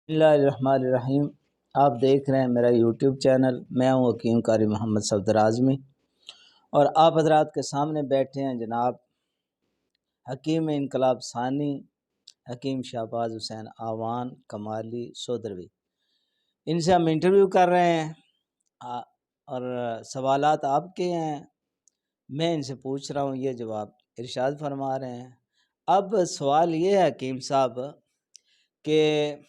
बिस्मिल्लाहिर्रहमानिर्रहीम। आप देख रहे हैं मेरा यूट्यूब चैनल। मैं हूं हकीम कारी मोहम्मद सफदर आज़मी और आप हजरात के सामने बैठे हैं जनाब हकीम इनकलाब सानी हकीम शहबाज हुसैन आवान कमाली सोदरवी। इनसे हम इंटरव्यू कर रहे हैं और सवालात आपके हैं, मैं इनसे पूछ रहा हूं, ये जवाब इरशाद फरमा रहे हैं। अब सवाल ये है हकीम साहब कि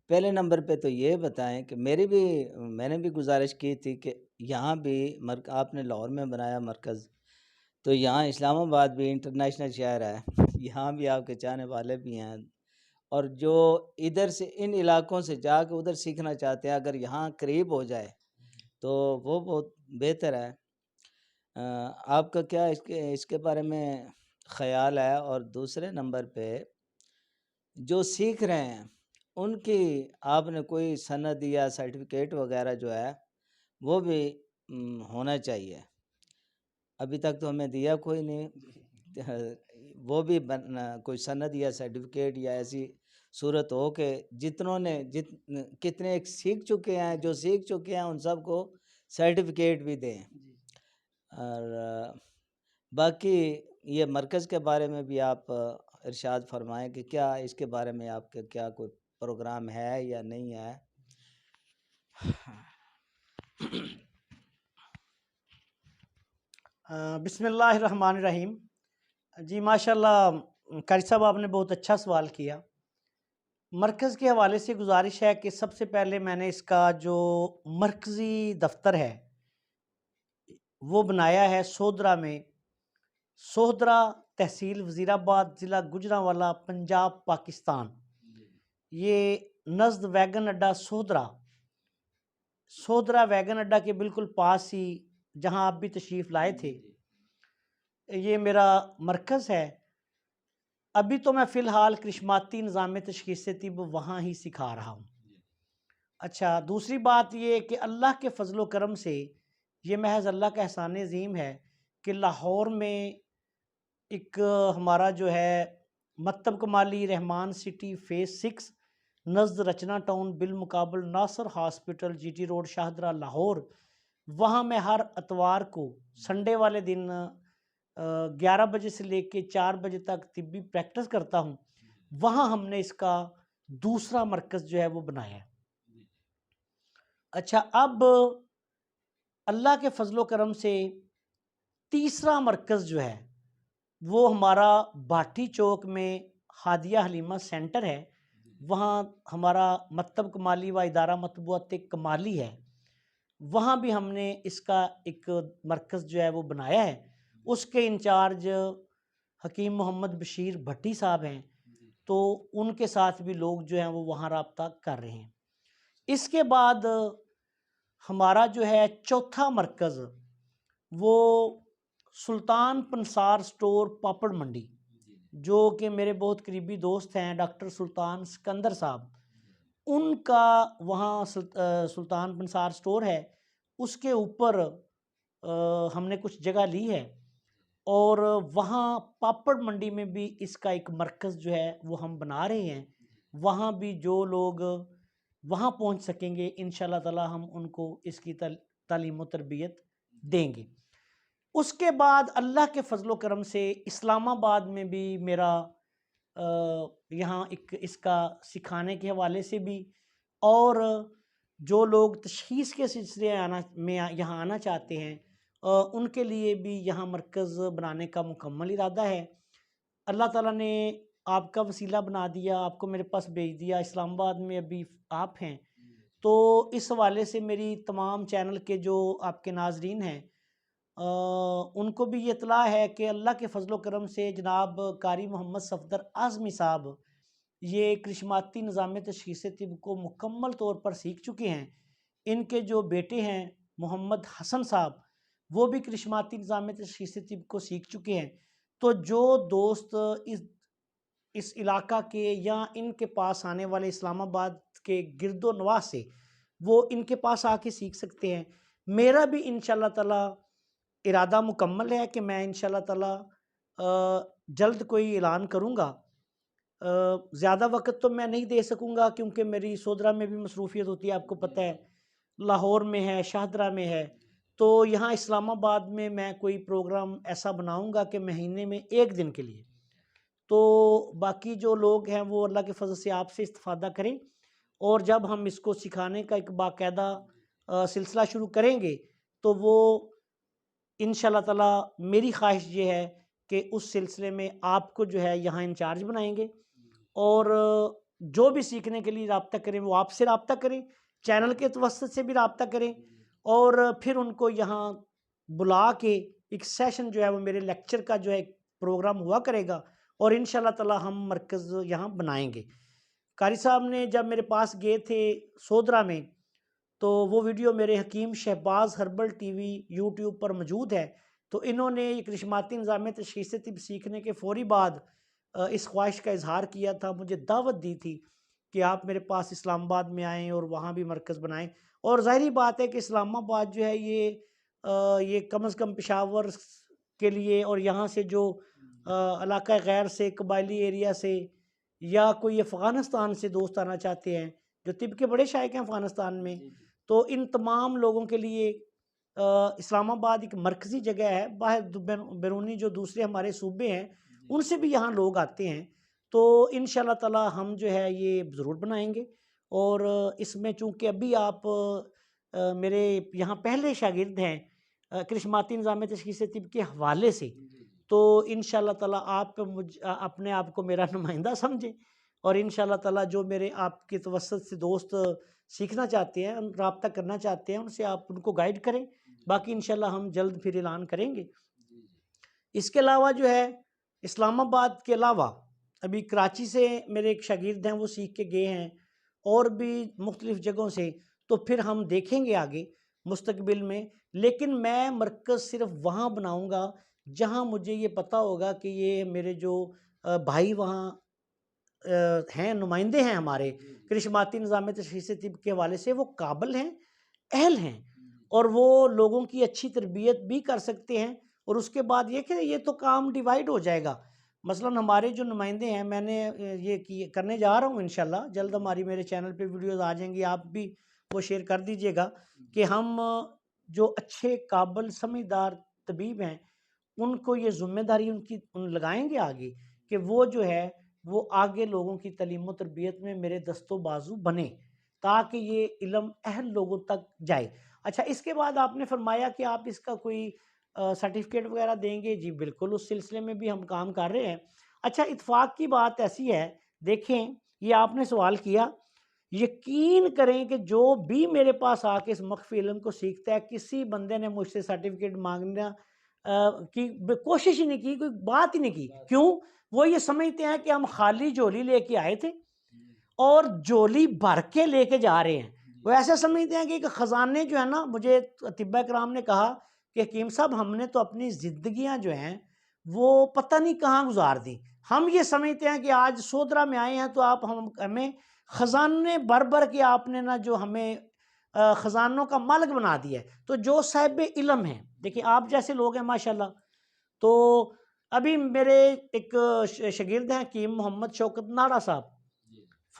पहले नंबर पे तो ये बताएं कि मैंने भी गुजारिश की थी कि यहाँ भी आपने लाहौर में बनाया मरकज़, तो यहाँ इस्लामाबाद भी इंटरनेशनल शहर है यहाँ भी आपके चाहने वाले भी हैं और जो इधर से इन इलाकों से जाकर उधर सीखना चाहते हैं, अगर यहाँ करीब हो जाए तो वो बहुत बेहतर है। आपका क्या इसके बारे में ख़याल है? और दूसरे नंबर पे जो सीख रहे हैं उनकी आपने कोई सनद या सर्टिफिकेट वगैरह जो है वो भी होना चाहिए। अभी तक तो हमें दिया कोई नहीं वो भी कोई सनद या सर्टिफिकेट या ऐसी सूरत हो कि कितने एक सीख चुके हैं, जो सीख चुके हैं उन सबको सर्टिफिकेट भी दें। और बाकी ये मरकज़ के बारे में भी आप इरशाद फरमाएं कि क्या इसके बारे में आपका क्या कोई प्रोग्राम है या नहीं है? बिस्मिल्लाहिर्रहमानिर्रहीम। जी माशाल्लाह कारी साहब, आपने बहुत अच्छा सवाल किया। मरकज़ के हवाले से गुजारिश है कि सबसे पहले मैंने इसका जो मरकज़ी दफ्तर है वो बनाया है सोहदरा में। सोहदरा तहसील वज़ीराबाद, ज़िला गुजरांवाला, पंजाब, पाकिस्तान। ये नज़द वैगन अड्डा सोहदरा वैगन अड्डा के बिल्कुल पास ही, जहां आप भी तशरीफ़ लाए थे, ये मेरा मरकज़ है। अभी तो मैं फ़िलहाल करिश्माती निज़ाम तशख़ीस तिब वहाँ ही सिखा रहा हूँ। अच्छा, दूसरी बात ये कि अल्लाह के फ़ज़ल व करम से, ये महज़ अल्लाह का एहसान अज़ीम है कि लाहौर में एक हमारा जो है मकतब कमाली रहमान सिटी फ़ेज़ 6 नज़द रचना टाउन बिलमुकाबल Nasir hospital GT road Shahdara Lahore, वहाँ मैं हर इतवार को संडे वाले दिन 11 बजे से लेके 4 बजे तक तिब्बी प्रैक्टिस करता हूँ। वहाँ हमने इसका दूसरा मरकज़ जो है वो बनाया है। अच्छा, अब अल्लाह के फ़ज़ल व करम से तीसरा मरकज़ जो है वो हमारा भाटी चौक में हादिया हलीमा सेंटर है। वहाँ हमारा मकतब कमाली व इदारा मतबूआत कमाली है। वहाँ भी हमने इसका एक मरकज़ जो है वो बनाया है। उसके इंचार्ज हकीम मोहम्मद बशीर भट्टी साहब हैं, तो उनके साथ भी लोग जो हैं वो वहाँ राब्ता कर रहे हैं। इसके बाद हमारा जो है चौथा मरकज़ वो सुल्तान पंसार स्टोर पापड़ मंडी, जो कि मेरे बहुत करीबी दोस्त हैं डॉक्टर सुल्तान सिकंदर साहब, उनका वहाँ सुल्तान पंसार स्टोर है। उसके ऊपर हमने कुछ जगह ली है और वहाँ पापड़ मंडी में भी इसका एक मरकज़ जो है वो हम बना रहे हैं। वहाँ भी जो लोग वहाँ पहुँच सकेंगे इंशाल्लाह ताला हम उनको इसकी तालीम व तरबियत देंगे। उसके बाद अल्लाह के फ़ज़ल व करम से इस्लामाबाद में भी मेरा यहाँ एक इसका सिखाने के हवाले से भी, और जो लोग तशख़ीस के सिलसिले यहाँ आना चाहते हैं उनके लिए भी यहाँ मरकज़ बनाने का मुकम्मल इरादा है। अल्लाह ताला ने आपका वसीला बना दिया, आपको मेरे पास भेज दिया, इस्लामाबाद में अभी आप हैं, तो इस हवाले से मेरी तमाम चैनल के जो आपके नाज़रीन हैं उनको भी ये इत्तला है कि अल्लाह के फ़ज़ल व करम से जनाब कारी मोहम्मद सफदर आज़मी साहब ये करिश्माती निज़ाम तशख़ीस तिब को मुकम्मल तौर पर सीख चुके हैं। इनके जो बेटे हैं मोहम्मद हसन साहब, वो भी करिश्माती निज़ाम तशख़ीस तिब को सीख चुके हैं। तो जो दोस्त इस इलाका के या इनके पास आने वाले इस्लामाबाद के गिरदोनवा से, वो इनके पास आके सीख सकते हैं। मेरा भी इंशाल्लाह ताला इरादा मुकम्मल है कि मैं इंशाल्लाह ताला जल्द कोई ऐलान करूँगा ज़्यादा वक्त तो मैं नहीं दे सकूँगा क्योंकि मेरी सोदरा में भी मसरूफियत होती है, आपको पता है, लाहौर में है, शाहदरा में है। तो यहाँ इस्लामाबाद में मैं कोई प्रोग्राम ऐसा बनाऊँगा कि महीने में 1 दिन के लिए। तो बाकी जो लोग हैं वो अल्लाह के फ़ज़ल से आपसे इस्तिफ़ादा करें, और जब हम इसको सिखाने का एक बाकायदा सिलसिला शुरू करेंगे तो वो इंशाल्लाह ताला मेरी ख्वाहिश ये है कि उस सिलसिले में आपको जो है यहाँ इंचार्ज बनाएंगे, और जो भी सीखने के लिए रब्ता करें वो आपसे रब्ता करें, चैनल के तवस्सुत से भी रब्ता करें, और फिर उनको यहाँ बुला के एक सेशन जो है वो मेरे लेक्चर का जो है प्रोग्राम हुआ करेगा, और इंशाल्लाह ताला हम मरकज़ यहाँ बनाएंगे। कारी साहब ने जब मेरे पास गए थे सोदरा में, तो वो वीडियो मेरे हकीम शहबाज हर्बल टीवी यूट्यूब पर मौजूद है। तो इन्होंने एक रिश्माती निज़ाम तशख़ीस तिब सीखने के फ़ौरी बाद इस ख्वाहिश का इजहार किया था, मुझे दावत दी थी कि आप मेरे पास इस्लामाबाद में आएँ और वहाँ भी मरकज़ बनाएँ। और ज़ाहिरी बात है कि इस्लामाबाद जो है ये कम से कम पेशावर के लिए, और यहाँ से जो इलाक़ा गैर से, कबायली एरिया से, या कोई अफ़गानिस्तान से दोस्त आना चाहते हैं, जो तिब के बड़े शाइक हैं अफ़गानिस्तान में, तो इन तमाम लोगों के लिए इस्लामाबाद एक मरकज़ी जगह है। बाहर बैरूनी जो दूसरे हमारे सूबे हैं उनसे भी यहाँ लोग आते हैं। तो इंशाल्लाह ताला हम जो है ये ज़रूर बनाएंगे। और इसमें चूँकि अभी आप मेरे यहाँ पहले शागिर्द हैं करिश्माती निज़ाम तशख़ीस तिब के हवाले से, तो इंशाल्लाह ताला आप अपने आप को मेरा नुमाइंदा समझें, और इंशाल्लाह ताला जो मेरे आपके तवस्सुत से दोस्त सीखना चाहते हैं, रब्ता करना चाहते हैं, उनसे आप उनको गाइड करें। बाकी इंशाल्लाह हम जल्द फिर ऐलान करेंगे। इसके अलावा जो है इस्लामाबाद के अलावा अभी कराची से मेरे एक शागिर्द हैं, वो सीख के गए हैं, और भी मुख्तलिफ़ जगहों से। तो फिर हम देखेंगे आगे मुस्तकबिल में, लेकिन मैं मरकज़ सिर्फ वहाँ बनाऊँगा जहाँ मुझे ये पता होगा कि ये मेरे जो भाई वहाँ हैं, नुमाइंदे हैं हमारे करिश्माती निज़ाम तशख़ीस तिब के हवाले से, वो काबिल हैं, अहल हैं, और वो लोगों की अच्छी तरबियत भी कर सकते हैं। और उसके बाद ये कि ये तो काम डिवाइड हो जाएगा। मसलन हमारे जो नुमाइंदे हैं, मैंने ये करने जा रहा हूँ इंशाल्लाह, जल्द हमारी मेरे चैनल पे वीडियोज़ आ जाएंगी, आप भी वो शेयर कर दीजिएगा कि हम जो अच्छे काबिल समझदार तबीब हैं उनको ये ज़िम्मेदारी लगाएंगे आगे, कि वो जो है वो आगे लोगों की तालीम तरबियत में मेरे दस्तो बाजू बने, ताकि ये इल्म अहल लोगों तक जाए। अच्छा, इसके बाद आपने फरमाया कि आप इसका कोई सर्टिफिकेट वगैरह देंगे। जी बिल्कुल, उस सिलसिले में भी हम काम कर रहे हैं। अच्छा, इत्फाक की बात ऐसी है, देखें ये आपने सवाल किया, यकीन करें कि जो भी मेरे पास आके इस मख्फी इल्म को सीखता है, किसी बंदे ने मुझसे सर्टिफिकेट मांगना की कोशिश ही नहीं की, कोई बात ही नहीं की। क्यों? वो ये समझते हैं कि हम खाली झोली लेके आए थे और झोली भर के लेके जा रहे हैं। वो ऐसा समझते हैं कि एक ख़जाने जो है ना, मुझे अतिबा कराम ने कहा कि हकीम साहब हमने तो अपनी ज़िंदगियां जो हैं वो पता नहीं कहाँ गुजार दी। हम ये समझते हैं कि आज सोदरा में आए हैं तो आप हमें ख़जाने भर भर के आपने ना जो हमें ख़जानों का मालिक बना दिया है। तो जो साहिब इल्म है, देखिए आप जैसे लोग हैं माशाल्लाह। तो अभी मेरे एक शागिर्द हैं हकीम मोहम्मद शौकत नाड़ा साहब,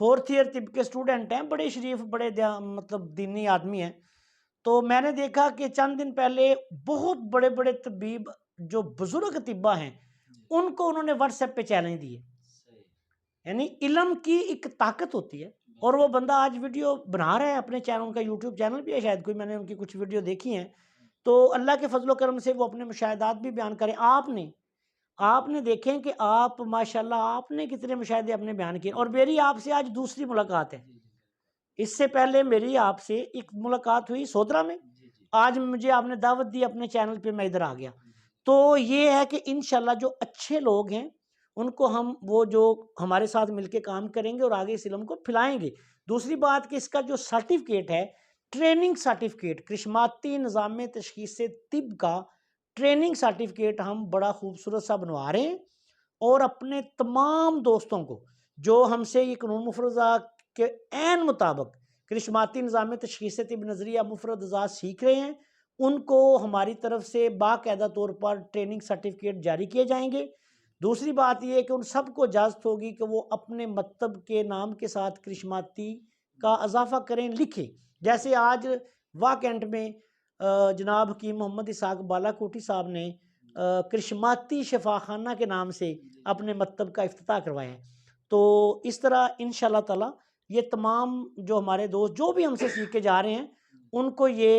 4th ईयर तिब के स्टूडेंट हैं, बड़े शरीफ, बड़े मतलब दीनी आदमी हैं। तो मैंने देखा कि चंद दिन पहले बहुत बड़े बड़े तबीब जो बुजुर्ग तिब्बा हैं उनको उन्होंने व्हाट्सएप पे चैलेंज दिए। यानी इल्म की एक ताकत होती है। और वो बंदा आज वीडियो बना रहा है अपने चैनल, उनका यूट्यूब चैनल भी है शायद कोई, मैंने उनकी कुछ वीडियो देखी हैं। तो अल्लाह के फजलो करम से वो अपने मुशाहिदात भी बयान करें। आपने देखें कि आप माशाल्लाह आपने कितने मुशाहिदे अपने बयान किए। और मेरी आपसे आज दूसरी मुलाकात है। इससे पहले मेरी आपसे एक मुलाकात हुई सोदरा में, आज मुझे आपने दावत दी अपने चैनल पे, मैं इधर आ गया। तो ये है कि इंशाल्लाह जो अच्छे लोग हैं उनको हम, वो जो हमारे साथ मिलके काम करेंगे और आगे इस इल्म को फैलाएंगे। दूसरी बात कि इसका जो सर्टिफिकेट है, ट्रेनिंग सर्टिफिकेट, करिश्माती निज़ाम तशख़ीस तिब का ट्रेनिंग सर्टिफिकेट हम बड़ा खूबसूरत सा बनवा रहे हैं। और अपने तमाम दोस्तों को जो हमसे ये कानून मुफरज़ा के ऐन मुताबिक करिश्माती निज़ाम तशख़ीस तिब नज़रिया मुफरद अज़ाज़ सीख रहे हैं, उनको हमारी तरफ से बाकायदा तौर पर ट्रेनिंग सर्टिफिकेट जारी किए जाएंगे, दूसरी बात ये है कि उन सबको इजाज़त होगी कि वो अपने मकतब के नाम के साथ करिश्माती का इजाफ़ा करें, लिखें। जैसे आज वाह कैंट में जनाब हकीम मोहम्मद इसहाक बालाकोटी साहब ने करिश्माती शफाखाना के नाम से अपने मकतब का इफ्तिताह करवाया है। तो इस तरह इंशाअल्लाह ताला ये तमाम जो हमारे दोस्त जो भी हमसे सीख के जा रहे हैं, उनको ये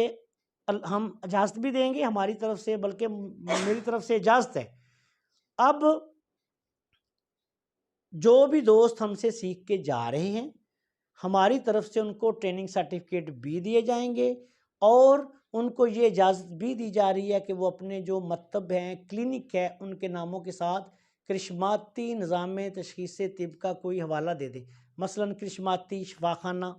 हम इजाज़त भी देंगे हमारी तरफ से, बल्कि मेरी तरफ से इजाज़त है। अब जो भी दोस्त हमसे सीख के जा रहे हैं, हमारी तरफ से उनको ट्रेनिंग सर्टिफिकेट भी दिए जाएंगे और उनको ये इजाज़त भी दी जा रही है कि वो अपने जो मकतब हैं, क्लिनिक है, उनके नामों के साथ करिश्माती निज़ाम तशख़ीस तिब का कोई हवाला दे दें। मसलन करिश्माती शफाखाना,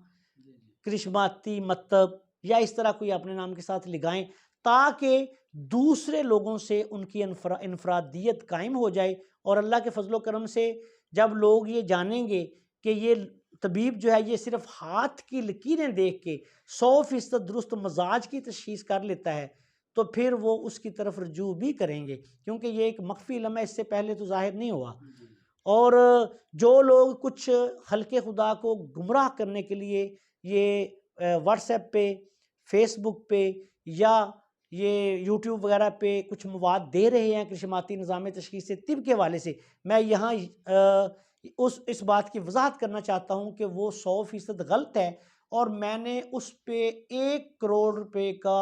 करिश्माती मकतब, या इस तरह कोई अपने नाम के साथ लगाएं, ताकि दूसरे लोगों से उनकी इनफरादियत कायम हो जाए। और अल्लाह के फजलो करम से जब लोग ये जानेंगे कि ये तबीब जो है ये सिर्फ हाथ की लकीरें देख के 100% दुरुस्त मजाज की तशखीस कर लेता है, तो फिर वो उसकी तरफ रजू भी करेंगे, क्योंकि ये एक मख्फी इल्म है, इससे पहले तो जाहिर नहीं हुआ। और जो लोग कुछ खल्के खुदा को गुमराह करने के लिए ये व्हाट्सएप पे, फेसबुक पे या ये यूट्यूब वगैरह पे कुछ मवाद दे रहे हैं करिश्माती निज़ाम तशख़ीस तिब के हवाले से, मैं यहाँ इस बात की वजाहत करना चाहता हूँ कि वो 100% गलत है। और मैंने उस पे 1 करोड़ रुपए का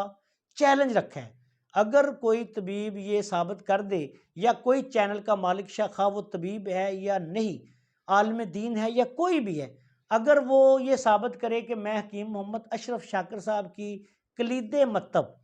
चैलेंज रखा है। अगर कोई तबीब ये साबित कर दे, या कोई चैनल का मालिक शख्स, वो तबीब है या नहीं, आलिम दीन है या कोई भी है, अगर वो ये साबित करे कि मैं हकीम मोहम्मद अशरफ शाकिर साहब की कलीदे मकतब,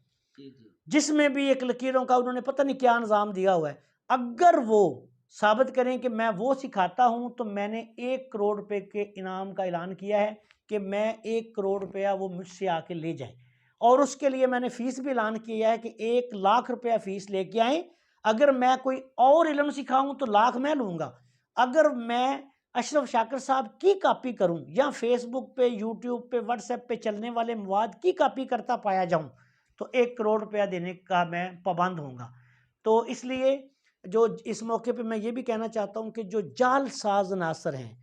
जिसमें भी एक लकीरों का उन्होंने पता नहीं क्या निज़ाम दिया हुआ है, अगर वो साबित करें कि मैं वो सिखाता हूं, तो मैंने 1 करोड़ रुपए के इनाम का ऐलान किया है कि मैं 1 करोड़ रुपया वो मुझसे आके ले जाए। और उसके लिए मैंने फ़ीस भी ऐलान किया है कि 1 लाख रुपया फ़ीस लेके आएँ। अगर मैं कोई और इल्म सिखाऊं तो लाख मैं लूँगा। अगर मैं अशरफ शाकिर साहब की कॉपी करूं, या फेसबुक पे, यूट्यूब पे, व्हाट्सएप पे चलने वाले मवाद की कॉपी करता पाया जाऊं, तो 1 करोड़ रुपया देने का मैं पाबंद होऊंगा। तो इसलिए जो इस मौके पे मैं ये भी कहना चाहता हूं कि जो जालसाज अनासर हैं,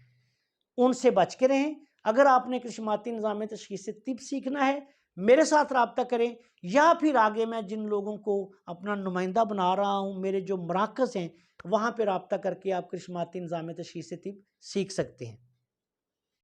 उनसे बच के रहें। अगर आपने करिश्माती निज़ाम तशख़ीस तिब सीखना है, मेरे साथ रब्ता करें, या फिर आगे मैं जिन लोगों को अपना नुमाइंदा बना रहा हूँ, मेरे जो मराकज़ हैं, वहाँ पे रब्ता करके आप करिश्माती निज़ाम तशख़ीस तिब सीख सकते हैं।